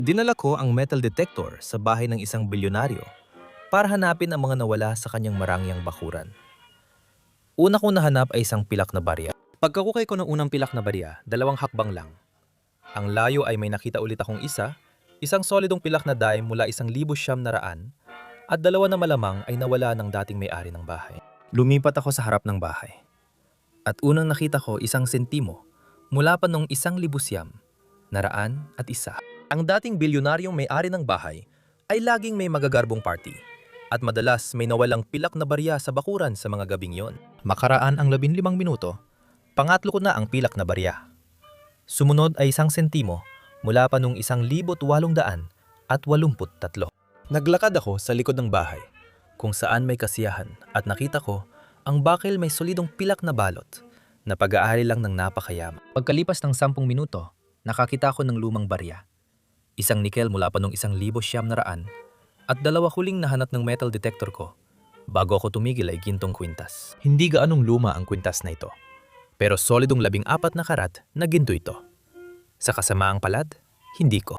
Dinala ko ang metal detector sa bahay ng isang bilyonaryo para hanapin ang mga nawala sa kanyang marangyang bakuran. Una kong nahanap ay isang pilak na barya. Pagkakukay ko ng unang pilak na barya, 2 hakbang lang. Ang layo ay may nakita ulit akong isang solidong pilak na dime mula 1,900 at 2 na malamang ay nawala ng dating may-ari ng bahay. Lumipat ako sa harap ng bahay. At unang nakita ko 1 sentimo mula pa noong 1,100 at isa. Ang dating bilyonaryong may-ari ng bahay ay laging may magagarbong party at madalas may nawalang pilak na barya sa bakuran sa mga gabing yon. Makaraan ang 15 minuto, pangatlo ko na ang pilak na barya. Sumunod ay 1 sentimo mula pa noong 1,883. Naglakad ako sa likod ng bahay kung saan may kasiyahan at nakita ko ang bakil may solidong pilak na balot na pag-aari lang ng napakayaman. Pagkalipas ng 10 minuto, nakakita ko ng lumang barya. Isang nikel mula pa noong 1,900 at 2 huling nahanap ng metal detector ko. Bago ako tumigil ay gintong kwintas. Hindi gaanong luma ang kwintas na ito, pero solidong 14 na karat na ginto ito. Sa kasamaang palad, hindi ko.